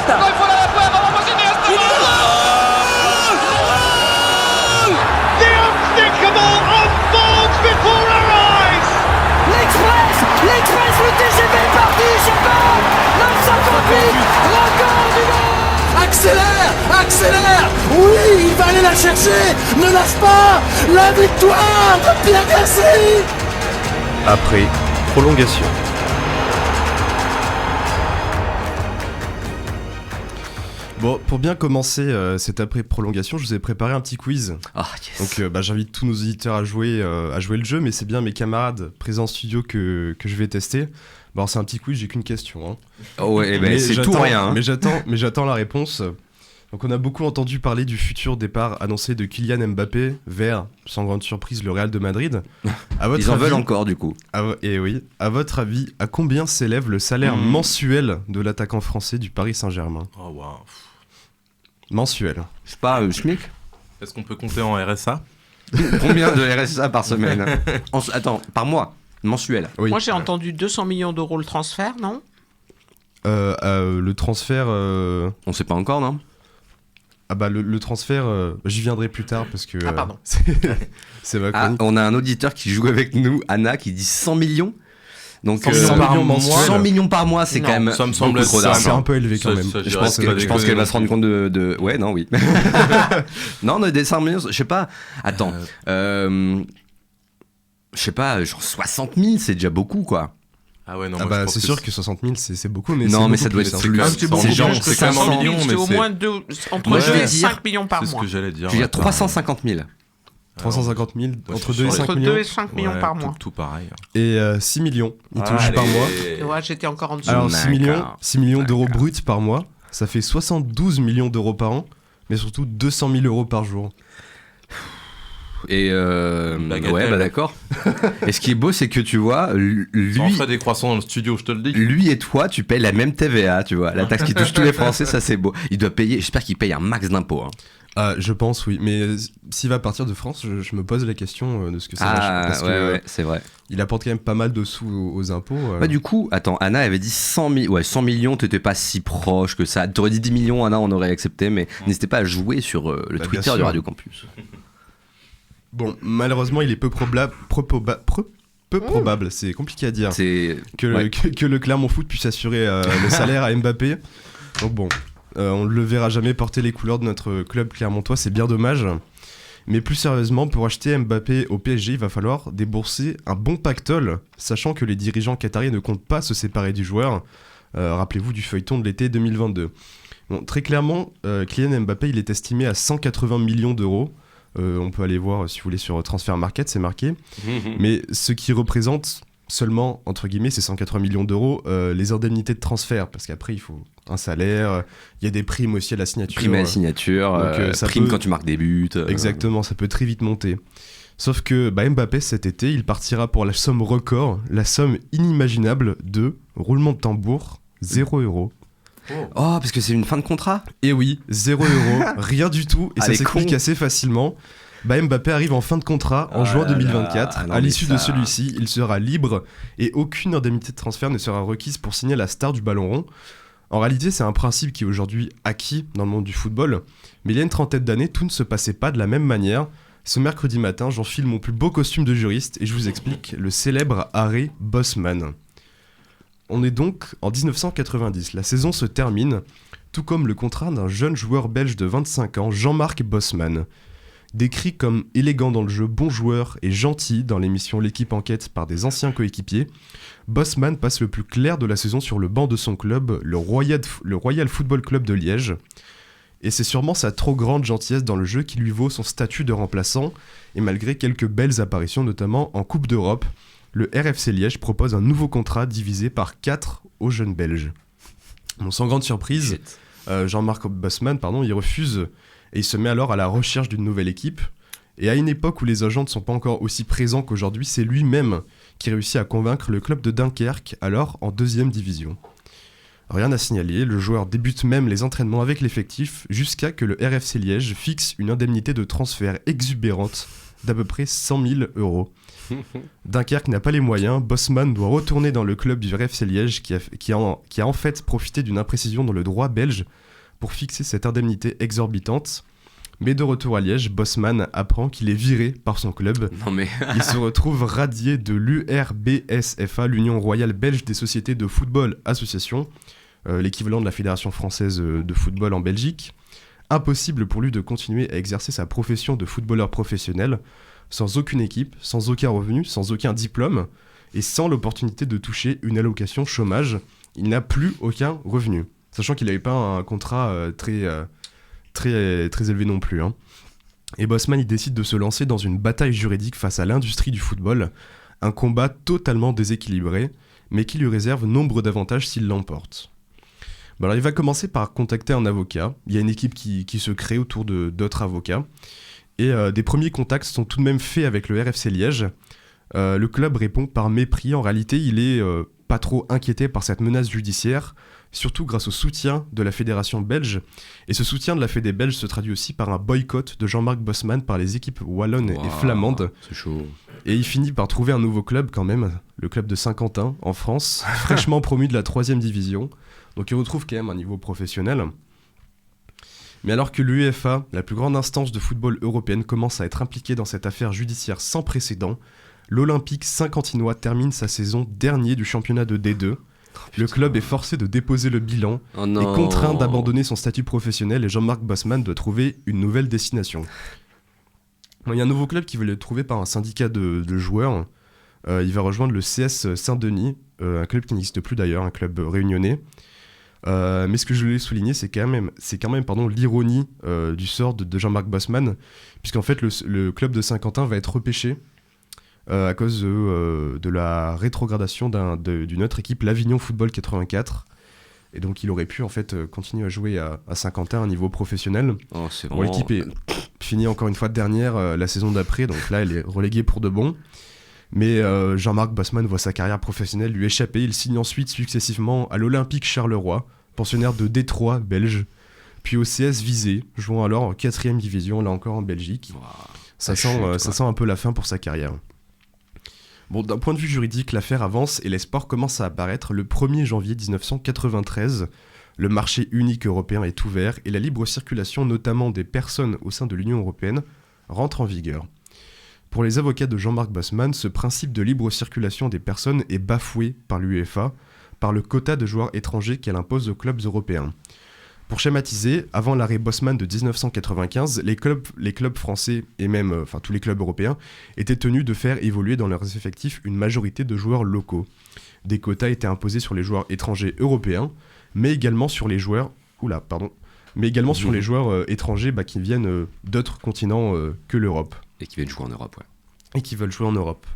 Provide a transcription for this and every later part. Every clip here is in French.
Iniesta. Poi fuori da fuego, vamos Iniesta. The unthinkable unfolds before our eyes. L'Express, le TGV est parti, Chapin. 958, record du monde. Accélère. Oui, il va aller la chercher. Ne lâche pas. La victoire de Pierre Gasly. Après prolongation. Bon, pour bien commencer cette après-prolongation, je vous ai préparé un petit quiz. Ah, yes. Donc j'invite tous nos auditeurs à jouer le jeu, mais c'est bien mes camarades présents en studio que je vais tester. Bon, alors, c'est un petit quiz, j'ai qu'une question. Hein. Oh ouais, Mais c'est tout j'attends- rien. Hein. Mais j'attends la réponse. Donc on a beaucoup entendu parler du futur départ annoncé de Kylian Mbappé vers, sans grande surprise, le Real de Madrid. À votre Ils en avis- veulent encore du coup. Et oui, à votre avis, à combien s'élève le salaire mensuel de l'attaquant français du Paris Saint-Germain ? Oh waouh. Mensuel. C'est pas SMIC. Est-ce qu'on peut compter en RSA ? Combien de RSA par semaine Attends, par mois, mensuel. Oui. Moi j'ai entendu 200 millions d'euros le transfert, non? Le transfert... On sait pas encore, non? Ah bah le transfert, j'y viendrai plus tard parce que... Ah, pardon. c'est ma Ah, chronique. on a un auditeur qui joue avec nous, Anna, qui dit 100 millions. Donc 100 millions par mois. 100 millions par mois, c'est Non. quand même Ça me semble beaucoup trop ça, C'est d'argent. un peu élevé quand Ça, même. ça, Je dirais pense que c'est pas je pense déconné qu'elle va non se rendre compte de... Ouais, non, oui. Non, des 100 millions, je sais pas. Attends. Je sais pas, genre 60 000, c'est déjà beaucoup, quoi. Ah ouais, non, Ah moi, je bah pense c'est que sûr que 60 000 c'est beaucoup, mais Non, c'est mais beaucoup ça doit plus, être hein. plus. Ah, c'est beaucoup C'est plus genre, que c'est quand même 500 en millions, c'est mais au c'est- moins entre Moi, je 2 vais et dire- 5 millions par c'est ce mois. que j'allais dire. Je veux dire ouais. 350 000. 350 000, entre je 2 et suis 5 Entre millions. 2 et 5 millions Ouais, par tout- mois. Tout pareil. Et 6 millions, il touche par mois. Ouais, j'étais encore en dessous. Alors 6 millions, D'accord. 6 millions d'euros bruts par mois, ça fait 72 millions d'euros par an, mais surtout 200 000 euros par jour. Et Bagatelle. ouais, bah d'accord. Et ce qui est beau, c'est que tu vois, Ça en lui, ferait des croissants dans le studio, je te le dis. lui et toi, tu payes la même TVA, tu vois. La taxe qui touche tous les Français, ça c'est beau. Il doit payer, j'espère qu'il paye un max d'impôts. Hein. Je pense oui, mais s'il va partir de France, je me pose la question de ce que ça Ah, va parce ouais, que ouais, c'est vrai. il apporte quand même pas mal de sous aux impôts. Bah, du coup, attends, Anna avait dit 100 000. Ouais, 100 millions, t'étais pas si proche que ça. T'aurais dit 10 millions, Anna, on aurait accepté, mais n'hésitez pas à jouer sur le Bah, bien Twitter sûr. du Radio Campus. Bon, malheureusement, il est peu probable, c'est compliqué à dire, C'est. que, ouais. que le Clermont Foot puisse assurer le salaire à Mbappé. Donc bon, on ne le verra jamais porter les couleurs de notre club clermontois, c'est bien dommage. Mais plus sérieusement, pour acheter Mbappé au PSG, il va falloir débourser un bon pactole, sachant que les dirigeants qataris ne comptent pas se séparer du joueur. Rappelez-vous du feuilleton de l'été 2022. Bon, très clairement, Kylian Mbappé, il est estimé à 180 millions d'euros. On peut aller voir, si vous voulez, sur Transfer Market, c'est marqué. Mais ce qui représente seulement, entre guillemets, ces 180 millions d'euros, les indemnités de transfert, parce qu'après, il faut un salaire, il y a des primes aussi à la signature. Prime à la signature, Donc, ça prime peut- quand tu marques des buts. Exactement, ça peut très vite monter. Sauf que Mbappé, cet été, il partira pour la somme record, la somme inimaginable de, roulement de tambour, 0 €. Oh, parce que c'est une fin de contrat. Et oui, 0 €, rien du tout, et Ah, ça les s'explique cons. assez facilement. Mbappé arrive en fin de contrat en Ah juin là 2024. là, ah non, À mais l'issue de ça- celui-ci, il sera libre et aucune indemnité de transfert ne sera requise pour signer la star du ballon rond. En réalité, c'est un principe qui est aujourd'hui acquis dans le monde du football, mais il y a une trentaine d'années, tout ne se passait pas de la même manière. Ce mercredi matin, j'enfile mon plus beau costume de juriste et je vous explique le célèbre arrêt Bosman. On est donc en 1990, la saison se termine, tout comme le contrat d'un jeune joueur belge de 25 ans, Jean-Marc Bosman. Décrit comme élégant dans le jeu, bon joueur et gentil dans l'émission L'équipe enquête par des anciens coéquipiers, Bosman passe le plus clair de la saison sur le banc de son club, le Royal Football Club de Liège. Et c'est sûrement sa trop grande gentillesse dans le jeu qui lui vaut son statut de remplaçant, et malgré quelques belles apparitions, notamment en Coupe d'Europe, le RFC Liège propose un nouveau contrat divisé par 4 aux jeunes Belges. Bon, sans grande surprise, Jean-Marc Bosman, il refuse et il se met alors à la recherche d'une nouvelle équipe. Et à une époque où les agents ne sont pas encore aussi présents qu'aujourd'hui, c'est lui-même qui réussit à convaincre le club de Dunkerque, alors en 2e division. Rien à signaler, le joueur débute même les entraînements avec l'effectif jusqu'à que le RFC Liège fixe une indemnité de transfert exubérante d'à peu près 100 000 €. Dunkerque n'a pas les moyens, Bosman doit retourner dans le club du RFC Liège qui a en fait profité d'une imprécision dans le droit belge pour fixer cette indemnité exorbitante. Mais de retour à Liège, Bosman apprend qu'il est viré par son club. Non mais. Il se retrouve radié de l'URBSFA, l'Union Royale Belge des Sociétés de Football Association, l'équivalent de la Fédération Française de Football en Belgique. Impossible pour lui de continuer à exercer sa profession de footballeur professionnel sans aucune équipe, sans aucun revenu, sans aucun diplôme et sans l'opportunité de toucher une allocation chômage. Il n'a plus aucun revenu, sachant qu'il n'avait pas un contrat très élevé non plus. Et Bosman, il décide de se lancer dans une bataille juridique face à l'industrie du football, un combat totalement déséquilibré, mais qui lui réserve nombre d'avantages s'il l'emporte. Alors, il va commencer par contacter un avocat. Il y a une équipe qui se crée autour d'autres avocats. Et des premiers contacts sont tout de même faits avec le RFC Liège. Le club répond par mépris. En réalité, il est pas trop inquiété par cette menace judiciaire, surtout grâce au soutien de la fédération belge. Et ce soutien de la Fédé belge se traduit aussi par un boycott de Jean-Marc Bosman par les équipes wallonnes et flamandes. C'est chaud. Et il finit par trouver un nouveau club quand même, le club de Saint-Quentin en France, fraîchement promu de la 3e division. Donc il retrouve quand même un niveau professionnel. Mais alors que l'UEFA, la plus grande instance de football européenne, commence à être impliquée dans cette affaire judiciaire sans précédent, l'Olympique saint-quentinois termine sa saison dernier du championnat de D2. Le club est forcé de déposer le bilan et contraint d'abandonner son statut professionnel et Jean-Marc Bosman doit trouver une nouvelle destination. Il y a un nouveau club qui veut le trouver par un syndicat de joueurs. Il va rejoindre le CS Saint-Denis, un club qui n'existe plus d'ailleurs, un club réunionnais. Mais ce que je voulais souligner, c'est quand même l'ironie du sort de Jean-Marc Bosman, puisqu'en fait le club de Saint-Quentin va être repêché à cause de la rétrogradation d'une autre équipe, l'Avignon Football 84. Et donc il aurait pu en fait continuer à jouer à Saint-Quentin à un niveau professionnel. Oh, c'est Bon, vraiment... l'équipe est finie encore une fois dernière la saison d'après, donc là elle est reléguée pour de bon. Mais Jean-Marc Bosman voit sa carrière professionnelle lui échapper. Il signe ensuite successivement à l'Olympique Charleroi, pensionnaire de Détroit, belge, puis au CS Visé, jouant alors en 4e division, là encore en Belgique. Wow. Ça sent un peu la fin pour sa carrière. Bon, d'un point de vue juridique, l'affaire avance et l'espoir commence à apparaître. Le 1er janvier 1993, le marché unique européen est ouvert et la libre circulation, notamment des personnes au sein de l'Union européenne, rentre en vigueur. Pour les avocats de Jean-Marc Bosman, ce principe de libre circulation des personnes est bafoué par l'UEFA, par le quota de joueurs étrangers qu'elle impose aux clubs européens. Pour schématiser, avant l'arrêt Bosman de 1995, les clubs français et même tous les clubs européens étaient tenus de faire évoluer dans leurs effectifs une majorité de joueurs locaux. Des quotas étaient imposés sur les joueurs étrangers européens, mais également sur les joueurs sur les joueurs étrangers qui viennent d'autres continents que l'Europe. Et qui viennent jouer en Europe, ouais. Et qui veulent jouer en Europe.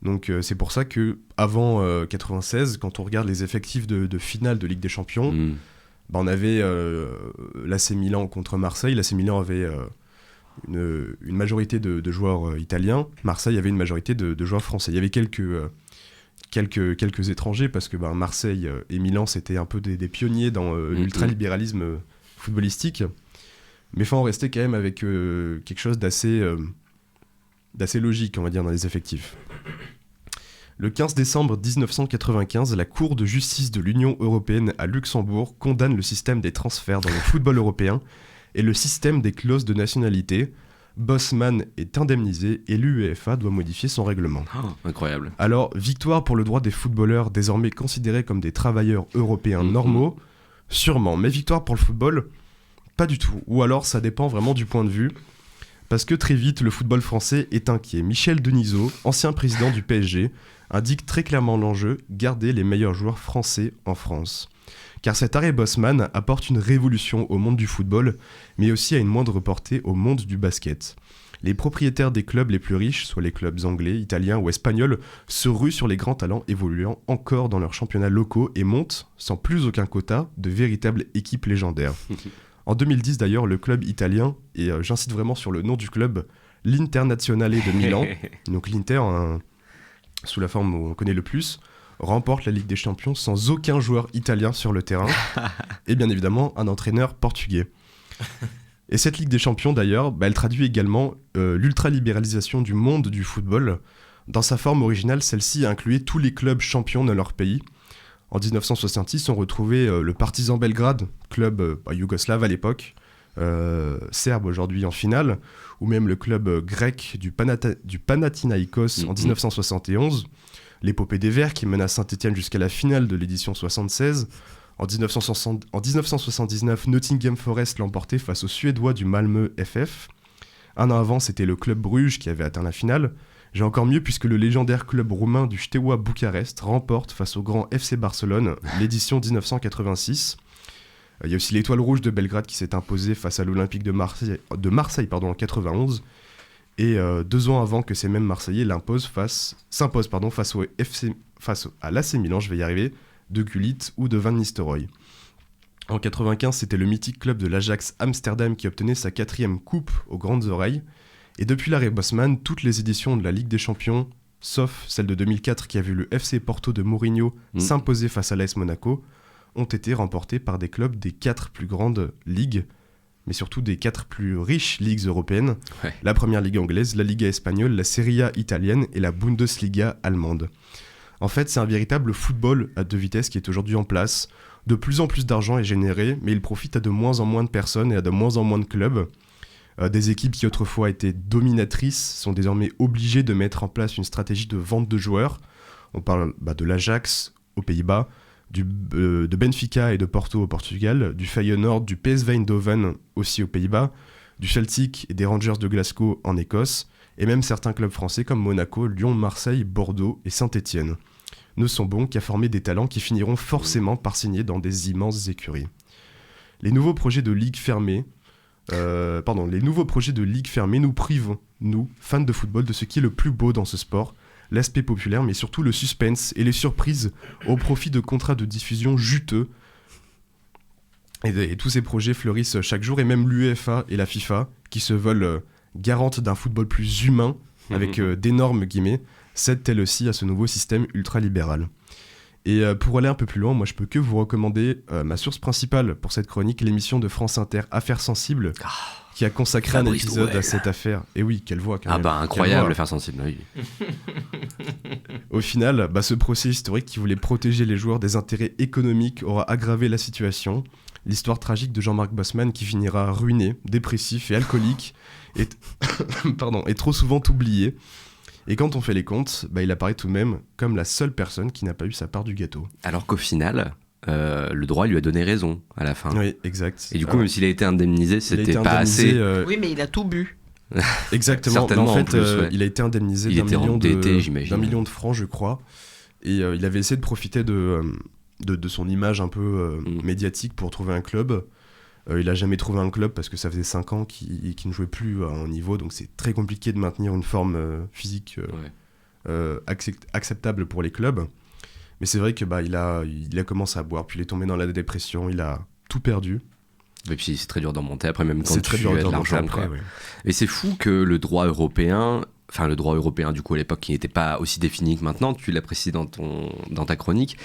Donc c'est pour ça que avant 96, quand on regarde les effectifs de finale de Ligue des Champions, on avait l'AC Milan contre Marseille. L'AC Milan avait une majorité de joueurs italiens. Marseille avait une majorité de joueurs français. Il y avait quelques étrangers parce que Marseille et Milan c'était un peu des pionniers dans l'ultralibéralisme footballistique. Mais on restait quand même avec quelque chose d'assez logique, on va dire, dans les effectifs. Le 15 décembre 1995, la Cour de justice de l'Union européenne à Luxembourg condamne le système des transferts dans le football européen et le système des clauses de nationalité. Bosman est indemnisé et l'UEFA doit modifier son règlement. Oh, incroyable. Alors, victoire pour le droit des footballeurs désormais considérés comme des travailleurs européens normaux, sûrement. Mais victoire pour le football, pas du tout. Ou alors, ça dépend vraiment du point de vue. Parce que très vite, le football français est inquiet. Michel Denisot, ancien président du PSG, indique très clairement l'enjeu, garder les meilleurs joueurs français en France. Car cet arrêt Bosman apporte une révolution au monde du football, mais aussi à une moindre portée au monde du basket. Les propriétaires des clubs les plus riches, soit les clubs anglais, italiens ou espagnols, se ruent sur les grands talents évoluant encore dans leurs championnats locaux et montent, sans plus aucun quota, de véritables équipes légendaires. En 2010 d'ailleurs, le club italien, et j'insiste vraiment sur le nom du club, l'Internazionale de Milan, donc l'Inter, sous la forme où on connaît le plus, remporte la Ligue des Champions sans aucun joueur italien sur le terrain, et bien évidemment un entraîneur portugais. Et cette Ligue des Champions d'ailleurs, elle traduit également l'ultralibéralisation du monde du football. Dans sa forme originale, celle-ci incluait tous les clubs champions de leur pays. En 1966, on retrouvait le Partizan Belgrade, club yougoslave à l'époque, serbe aujourd'hui en finale, ou même le club grec du Panathinaïkos en 1971, l'épopée des Verts qui mena Saint-Étienne jusqu'à la finale de l'édition 76. En 1979, Nottingham Forest l'emportait face aux Suédois du Malmö FF. Un an avant, c'était le club Bruges qui avait atteint la finale. J'ai encore mieux puisque le légendaire club roumain du Steaua Bucarest remporte face au grand FC Barcelone l'édition 1986. Il y a aussi l'Étoile Rouge de Belgrade qui s'est imposée face à l'Olympique de Marseille en 91. Et 2 ans avant que ces mêmes Marseillais s'imposent face à l'AC Milan, je vais y arriver, de Gullit ou de Van Nistelrooy. En 95, c'était le mythique club de l'Ajax Amsterdam qui obtenait sa 4e coupe aux grandes oreilles. Et depuis l'arrêt Bosman, toutes les éditions de la Ligue des Champions, sauf celle de 2004 qui a vu le FC Porto de Mourinho s'imposer face à l'AS Monaco, ont été remportées par des clubs des 4 plus grandes ligues, mais surtout des 4 plus riches ligues européennes, la Première Ligue anglaise, la Liga espagnole, la Serie A italienne et la Bundesliga allemande. En fait, c'est un véritable football à 2 vitesses qui est aujourd'hui en place. De plus en plus d'argent est généré, mais il profite à de moins en moins de personnes et à de moins en moins de clubs. Des équipes qui autrefois étaient dominatrices sont désormais obligées de mettre en place une stratégie de vente de joueurs. On parle de l'Ajax aux Pays-Bas, de Benfica et de Porto au Portugal, du Feyenoord, du PSV Eindhoven aussi aux Pays-Bas, du Celtic et des Rangers de Glasgow en Écosse, et même certains clubs français comme Monaco, Lyon, Marseille, Bordeaux et Saint-Étienne. Ne sont bons qu'à former des talents qui finiront forcément par signer dans des immenses écuries. Les nouveaux projets de ligue fermée nous privent, nous, fans de football, de ce qui est le plus beau dans ce sport, l'aspect populaire, mais surtout le suspense et les surprises au profit de contrats de diffusion juteux. Et tous ces projets fleurissent chaque jour, et même l'UEFA et la FIFA, qui se veulent garantes d'un football plus humain, avec d'énormes guillemets, cèdent elles aussi à ce nouveau système ultralibéral. Et pour aller un peu plus loin, moi je peux que vous recommander ma source principale pour cette chronique, l'émission de France Inter Affaires Sensibles, qui a consacré un épisode à cette affaire. Et oui, quelle voix quand même. Incroyable, Affaires Sensibles, oui. Au final, ce procès historique qui voulait protéger les joueurs des intérêts économiques aura aggravé la situation. L'histoire tragique de Jean-Marc Bosman qui finira ruiné, dépressif et alcoolique est trop souvent oublié. Et quand on fait les comptes, il apparaît tout de même comme la seule personne qui n'a pas eu sa part du gâteau. Alors qu'au final, le droit lui a donné raison à la fin. Oui, exact. Et du coup, même s'il a été indemnisé, c'était pas assez. Oui, mais il a tout bu. Exactement. Mais en fait, plus, il a été indemnisé d'un million de francs, je crois. Et il avait essayé de profiter de son image un peu médiatique pour trouver un club. Il a jamais trouvé un club parce que ça faisait 5 ans qu'il ne jouait plus à un niveau, donc c'est très compliqué de maintenir une forme physique acceptable pour les clubs. Mais c'est vrai que il a commencé à boire, puis il est tombé dans la dépression, il a tout perdu. Et puis c'est très dur d'en monter après, même quand c'est très tu dur as de d'en l'argent. monter après, ouais. Et c'est fou que le droit européen du coup à l'époque qui n'était pas aussi défini que maintenant, tu l'as précisé dans ta chronique,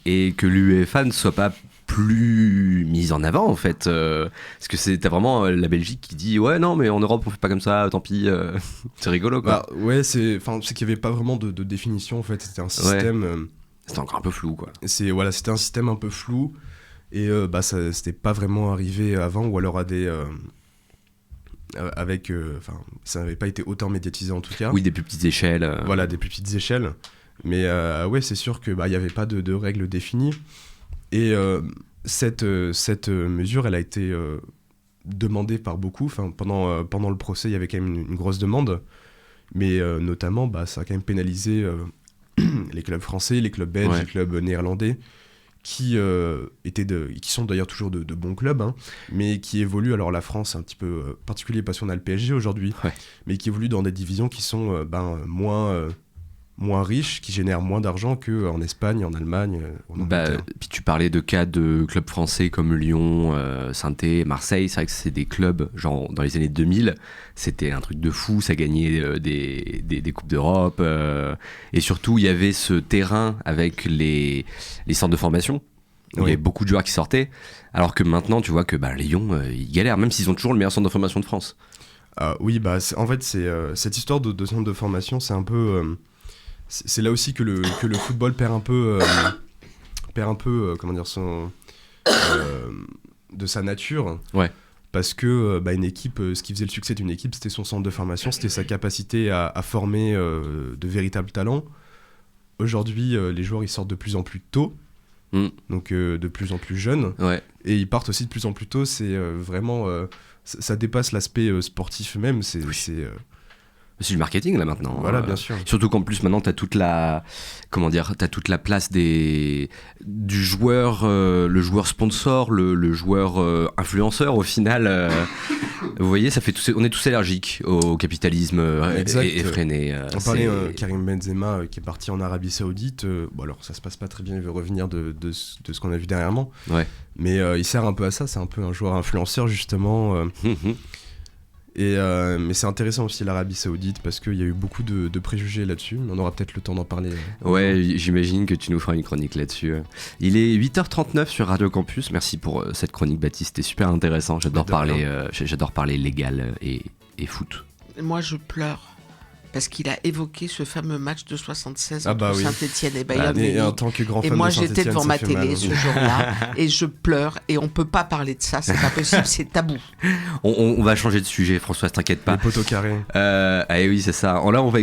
et que l'UEFA ne soit pas plus mise en avant en fait, parce que t'as vraiment la Belgique qui dit ouais non mais en Europe on fait pas comme ça, tant pis, c'est rigolo quoi. C'est qu'il y avait pas vraiment de définition en fait, c'était un système c'était encore un peu flou quoi. C'était un système un peu flou et ça c'était pas vraiment arrivé avant, ou alors à des ça n'avait pas été autant médiatisé en tout cas. Oui, des plus petites échelles. Voilà, des plus petites échelles. Mais c'est sûr que il y avait pas de règles définies. Et cette mesure, elle a été demandée par beaucoup. Enfin, pendant le procès, il y avait quand même une grosse demande. Mais notamment, ça a quand même pénalisé les clubs français, les clubs belges, les clubs néerlandais, qui sont d'ailleurs toujours de bons clubs, mais qui évoluent. Alors la France, c'est un petit peu particulier parce qu'on a le PSG aujourd'hui, mais qui évoluent dans des divisions qui sont moins riches, qui génèrent moins d'argent qu'en Espagne, en Allemagne, en Angleterre. Puis tu parlais de cas de clubs français comme Lyon, Saint-Étienne, Marseille. C'est vrai que c'est des clubs, genre dans les années 2000, c'était un truc de fou, ça gagnait des Coupes d'Europe. Et surtout, il y avait ce terrain avec les centres de formation. Il y avait beaucoup de joueurs qui sortaient. Alors que maintenant, tu vois que Lyon, ils galèrent, même s'ils ont toujours le meilleur centre de formation de France. En fait, cette histoire de centre de formation, c'est un peu... c'est là aussi que le football perd un peu, comment dire, de sa nature. Ouais. Parce que une équipe, ce qui faisait le succès d'une équipe, c'était son centre de formation, c'était sa capacité à former de véritables talents. Aujourd'hui, les joueurs ils sortent de plus en plus tôt, donc de plus en plus jeunes, et ils partent aussi de plus en plus tôt. C'est vraiment, ça dépasse l'aspect sportif même. C'est C'est du marketing là maintenant. Voilà, bien sûr. Surtout qu'en plus maintenant t'as toute la place du joueur, le joueur sponsor, le joueur influenceur au final. Vous voyez, on est tous allergiques au capitalisme effréné. On parlait Karim Benzema qui est parti en Arabie Saoudite. Bon alors ça se passe pas très bien, il veut revenir de ce qu'on a vu dernièrement. Ouais. Mais il sert un peu à ça, c'est un peu un joueur influenceur justement. Mais c'est intéressant aussi l'Arabie Saoudite parce qu'il y a eu beaucoup de préjugés là-dessus. On aura peut-être le temps d'en parler. Ouais, j'imagine que tu nous feras une chronique là-dessus. Il est 8h39 sur Radio Campus. Merci pour cette chronique, Baptiste. C'était super intéressant. J'adore parler légal et foot. Moi, je pleure. Parce qu'il a évoqué ce fameux match de 76 Ah bah entre oui. Saint-Etienne et Bayern Munich. Et en tant que grand fan Et moi, de Saint-Étienne, j'étais devant ça ma fait télé mal. ce jour-là et je pleure. Et on peut pas parler de ça, c'est pas possible, c'est tabou. On va changer de sujet, François, t'inquiète pas. Les poteaux carrés. Ah oui, c'est ça. Là, on va